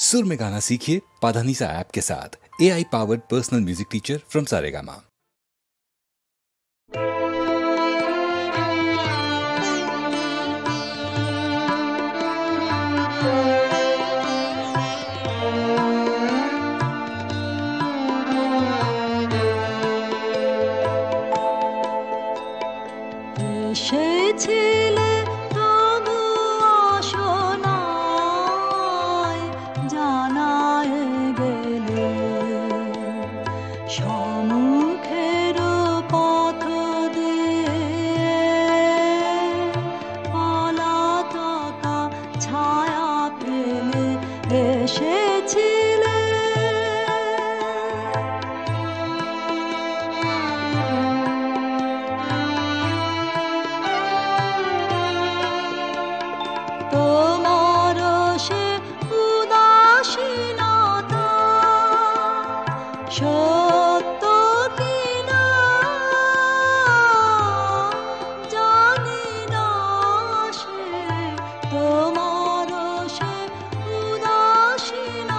सुर में गाना सीखिए पाधानीसा ऐप के साथ। AI powered personal music teacher from Saregama. এসেছিলে তবু আসো নাই, জানায় গেলে সম্মুখের পথ দিয়ে পলাতকা ছায়া ফেলে এসেছিলে। তোমার সে উদাসীনতা সত্য কিনা জানি না, সে তোমার সে উদাসীনতা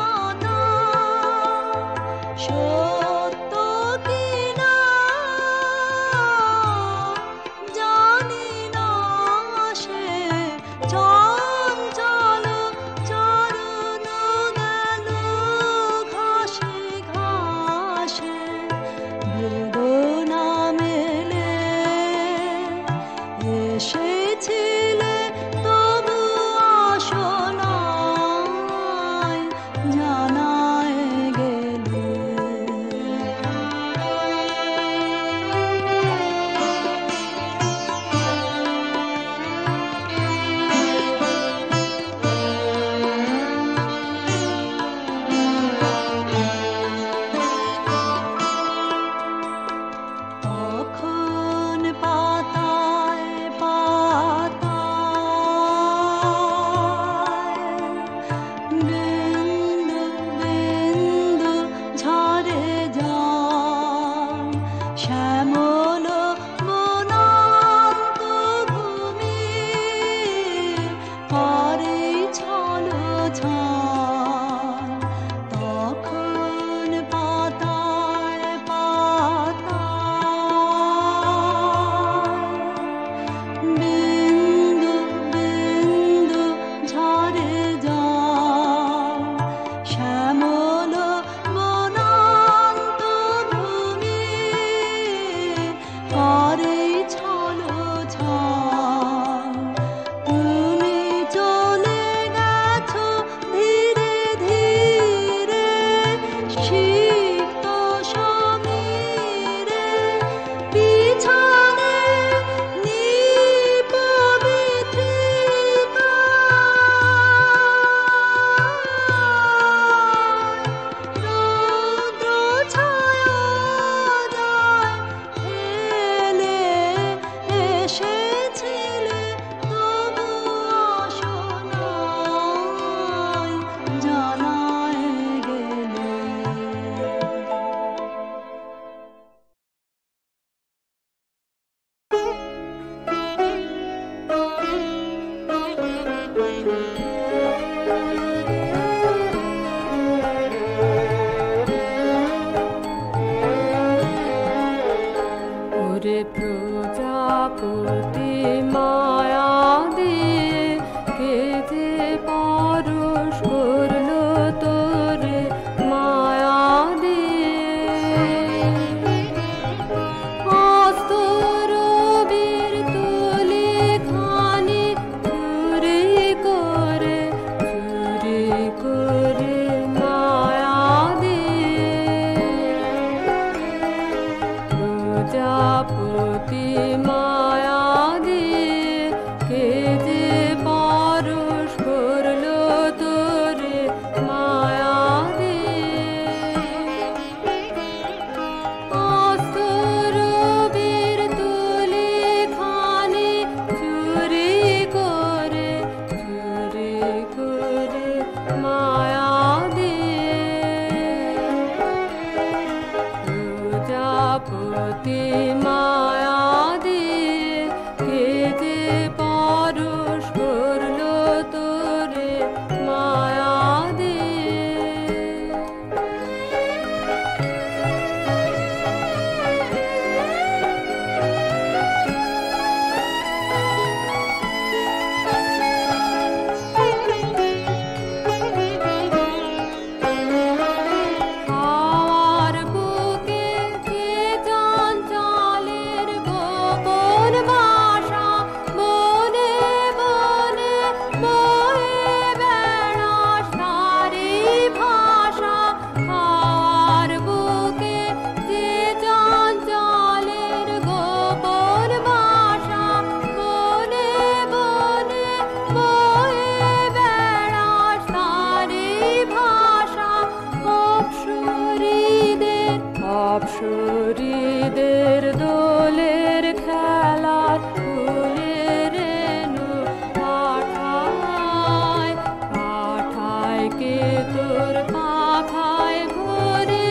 কিশোরীদের দোলের খেলার ফুলের রেণু পাঠায় পাঠায় কে তোর পাখায় ভরে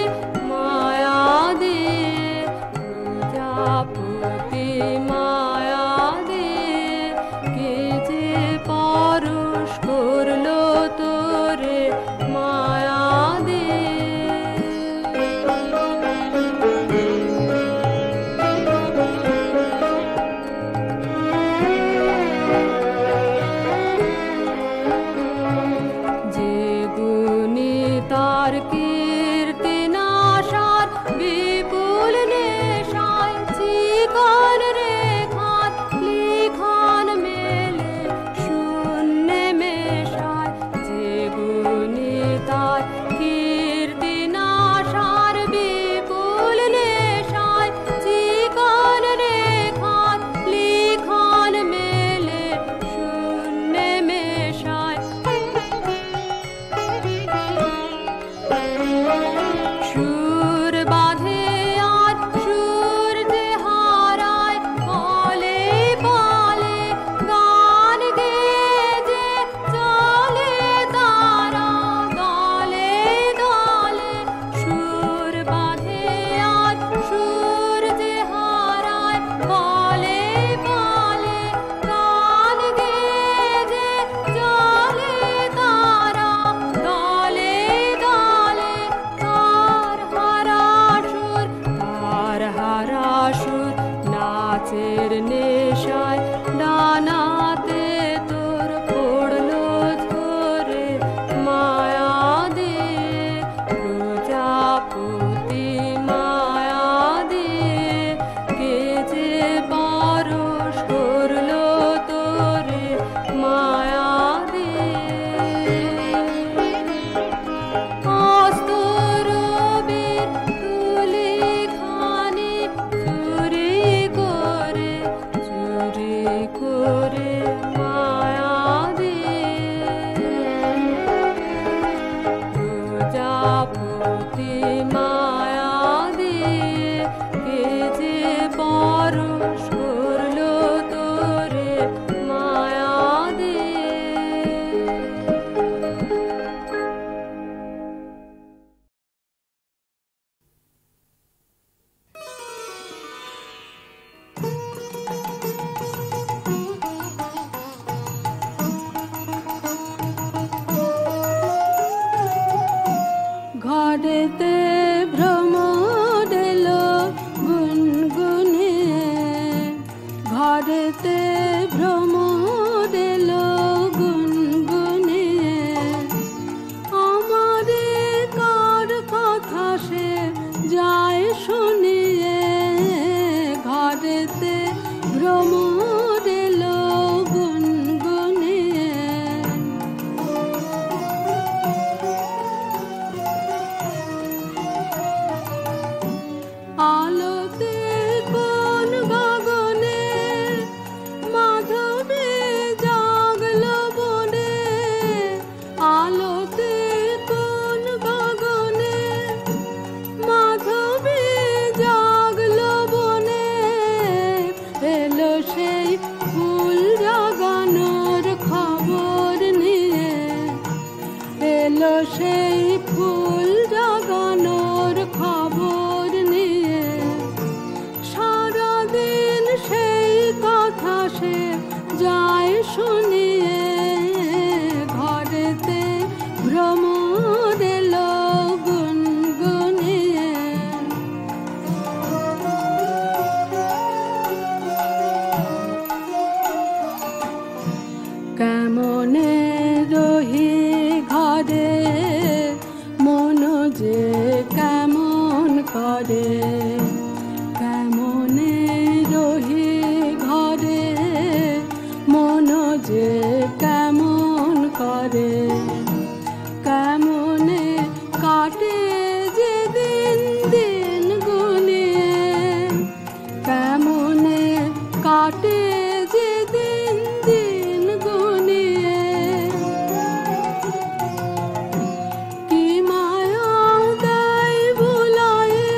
মায়া দিয়ে প্রজাপতি মায়া দিয়ে কে যে পরশ করলো তোরে মায়া তার কীর্তি নাশার বিপুল নেশায় চিকন রেখাত লিখন মেলে শূন্যে মেশায় যে গুণী তার কীর্তি নাশার বিপুল নেশায় চিকন রেখাত লিখন মেলে শূন্যে মেশায় সুর বাঁধে আর সুর যে হারায় পালে পালে গান গেয়ে যে চলে তারা দলে দলে সুর বাঁধে আর সুর যে হারায় পালে পালে গান গেয়ে যে চলে তারা দলে দলে তার হারাসুর নাচের নেশায় ডানাতে তোর পড়লো ধরে মায়া দিয়ে প্রজাপতি মায়া দিয়ে কে যে পরশ করলো তোরে মায়া দিয়ে অস্তরবীর তুলি খানি চুরি করে মায়া দিয়ে প্রজাপতি মায়া দিয়ে কে যে পরশ করলো তোরে মায়া দিয়ে। ঘরেতে ভ্রমর এলো গুনগুনিয়ে ঘরেতে ভ্রমর এলো গুনগুনিয়ে আমারে কার কথা সে যায় শুনিয়ে ঘরেতে ভ্রমর এলো গুনগুনিয়ে আলোতে কোন গগনে মাধবী জাগলো বনে আলোতে কোন গগনে মাধবী জাগলো বনে এলো সেই ফুল জাগানোর খবর নিয়ে এলো সেই ফুল জাগানোর খবর নিয়ে সারাদিন সেই কথা সে যায় শুনিয়ে ঘরেতে ভ্রমর এলো গুনগুনিয়ে কেমনে রহি ঘরে মন যে কেমন করে কেমনে রহি ঘরে মন যে কেমন করে কেমনে কাটে যে দিন দিন গুনিয়ে কেমনে কাটে যে দিন দিন গুনিয়ে কি মায়া দেয় ভুলায়ে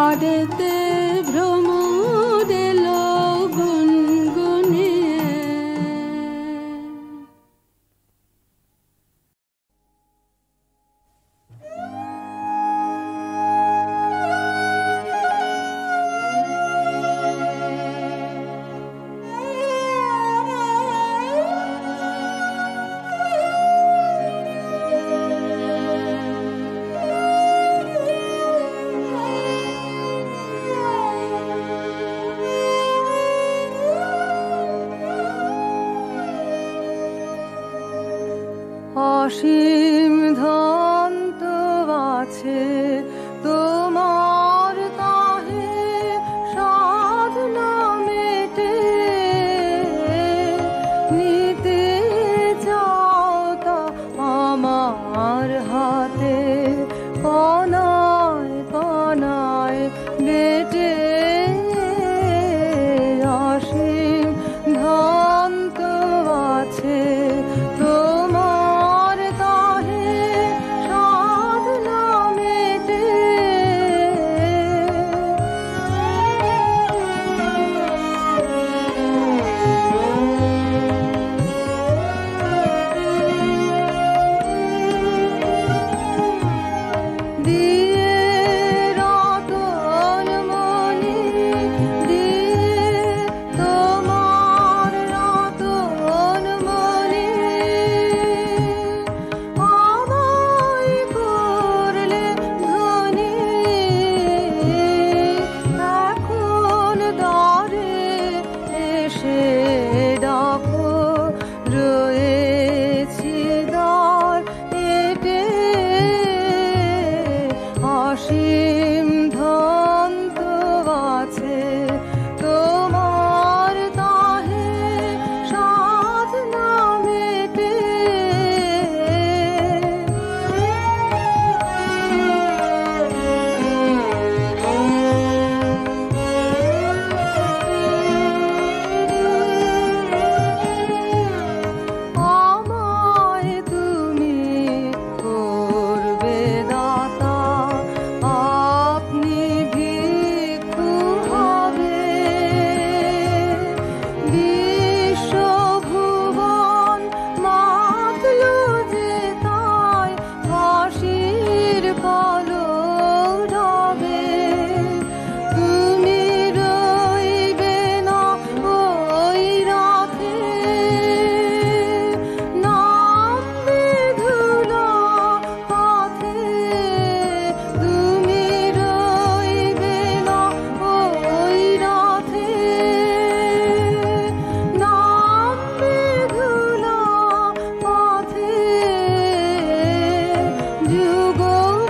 ঘাড়েতে ভ্রমর এলো গুনগুনিয়ে। অসীম ধন তো আছে তোমার, তাহে সাধনা মেটে নিতে চাও তা আমার হাতে কণায় কণায় বেটে। অসীম ধন তো আছে তোমার, তাহে সাধনা মেটে। দিয়ে রতন মণি দিয়ে তোমার রতন মণি আমায় করলে ধনী। এখন দ্বারে এসে ডাকো, রয়েছি দ্বার এটে। অসীম ধন তো আছে তোমার, তাহে সাধনা মেটে। আমায় তুমি করবে দাতা, আপনি ভিক্ষু হবে। বিশ্বভুবন মাতলো যে তাই হাসির কলরবে। তুমি রইবে না ওই রাতে, নামবে ধুলা পথে। তুমি রইবে না ওই রাতে, নামবে ধুলা পথে। যুগ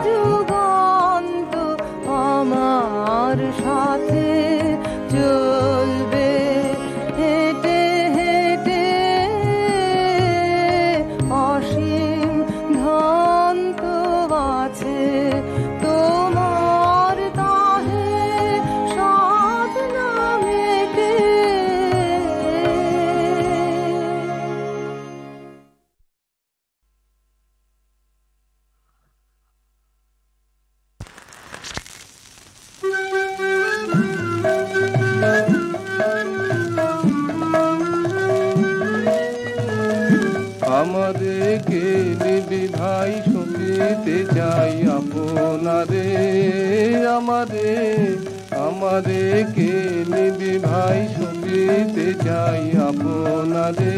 যুগান্ত আমার সাথে চলবে হেঁটে হেঁটে। অসীম ধন তো আছে তোমার, তাহে সাধনা মেটে। আমাদেরকে নিবি ভাই সঙ্গীতে চাই আপনারে। আমাদেরকে নিবি ভাই সঙ্গীতে চাই আপনারে।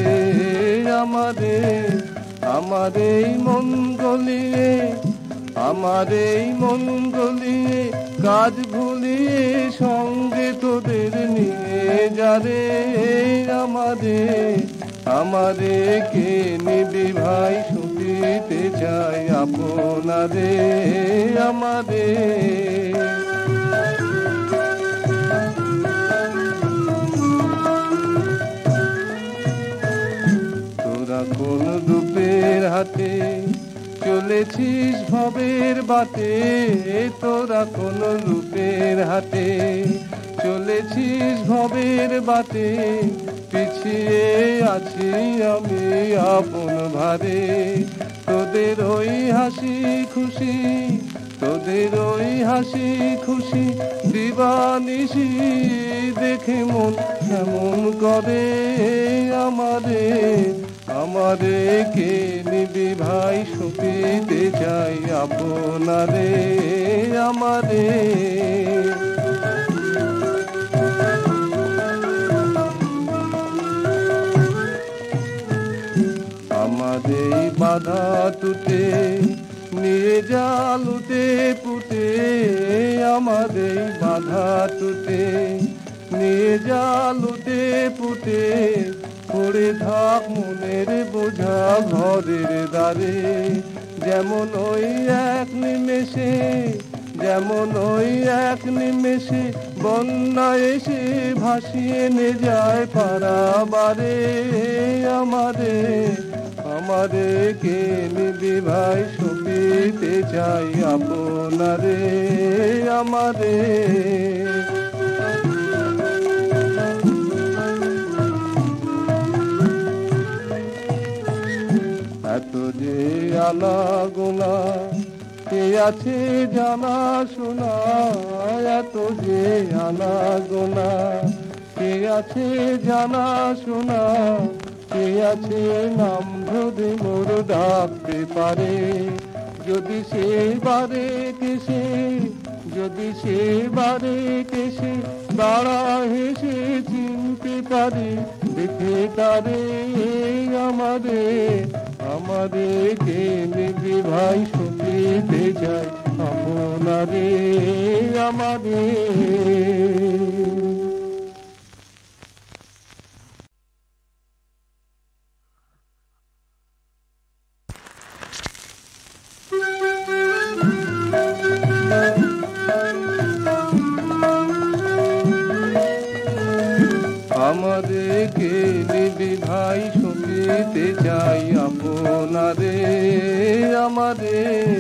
আমার এই মন গলিয়ে, আমার এই মন গলিয়ে, কাজ ভুলিয়ে সঙ্গে তোদের নিয়ে যারে। আমাদেরকে নিবি ভাই শুনতে চাই আপনারে। তোরা কোন রূপের হাতে চলেছিস ভবের বাটে, তোরা কোন রূপের হাতে চলেছিস ভবের বাটে। পিছিয়ে আছি আমি আপন ভারে, তোদের ওই হাসি খুশি তোদের ওই হাসি খুশি দিবানিশি দেখে মন কেমন করে আমারে আমারে কে নিবি ভাই সপিতে চাই আপনারে আমারে আমাদের বাধা টুটে নিয়ে যা লুটে পুটে আমাদের বাধা টুটে নিয়ে যা লুটে পুটে পড়ে থাক মনের বোঝা ঘরের দ্বারে যেমন ওই এক নিমেষে যেমন ওই এক নিমেষে বন্যা এসে ভাসিয়ে নে যায় পারাবারে আমাদের আমারে কে নিবি ভাই সপিতে চাই আপনারে আমারে এত যে আনা গোনা কে আছে জানা শোনা এত যে আনা গোনা কে আছে জানা শোনা কে আছে নাম ধরে মোর ডাকতে পারে যদি সে বারে কেসে যদি সে বারে কেসে দাঁড়া হেসে চিনতে পারে দেখে তারে আমাদের আমাদের কে নিবি ভাই সপিতে যায় আপনারে আমাদের আমাদেরকে নিবি ভাই সপিতে চাই আপনারে আমাদের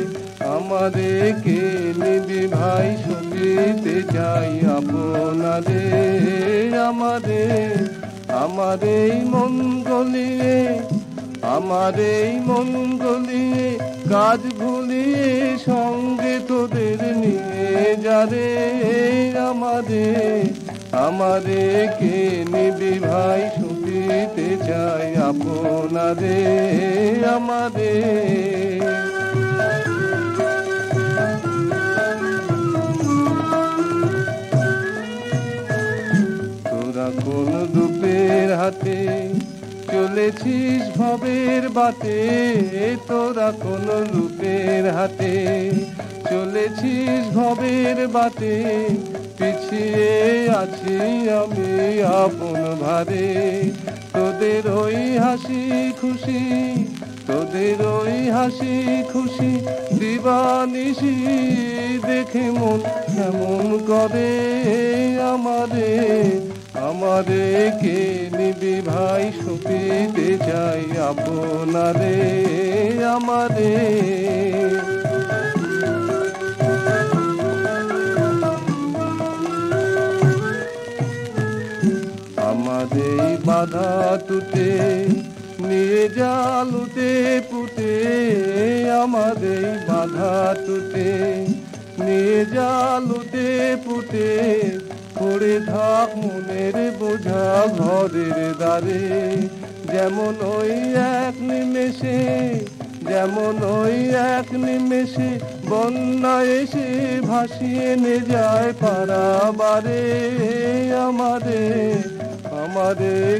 আমাদেরকে নিবি ভাই সপিতে চাই আপনারে আমাদের আমার এই মন গলিয়ে আমার এই মন গলিয়ে কাজ ভুলিয়ে সঙ্গে তোদের নিয়ে যারে আমাদের আমারে কে নিবি ভাই সপিতে চাই আপনারে আমাদের তোরা কোন দুপের হাতে চলেছিস ভবের বাটে তোরা কোন রূপের হাতে চলেছিস ভবের বাটে পিছিয়ে আছি আমি আপন ভারে তোদের ওই হাসি খুশি তোদের ওই হাসি খুশি দিবানিশি দেখে মন কেমন করে আমারে কে নিবি ভাই সপিতে চাই আপনারে আমারে আমাদের বাধা টুটে নিয়ে যা লুটে পুটে আমাদের বাধা টুটে নিয়ে যা লুটে পুটে পড়ে থাক মনের বোঝা ঘরের দ্বারে যেমন ওই এক নিমেষে যেমন ওই এক নিমেষে বন্যা এসে ভাসিয়ে নে যায় পারাবারে আমাদের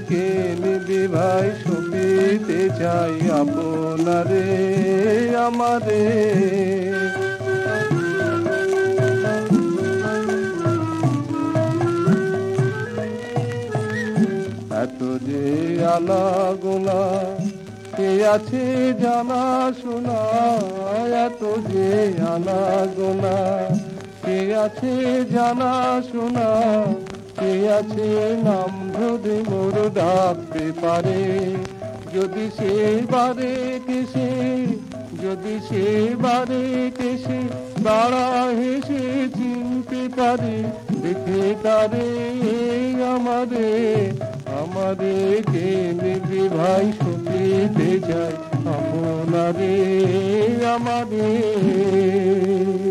কে নিবি ভাই সপিতে চাই আপনারে আমাদের এত যে আনা গোনা কে আছে জানা শোনা এত যে আনা গোনা কে আছে জানা শোনা কে আছে নাম ধরে মোর ডাকতে পারে যদি সে বারে কেসে যদি সে বারে কেসে দাঁড়া হেসে চিনতে পারে দেখে তারে আমাদের কে নিবি ভাই সপিতে যায় আপনারে আমাদের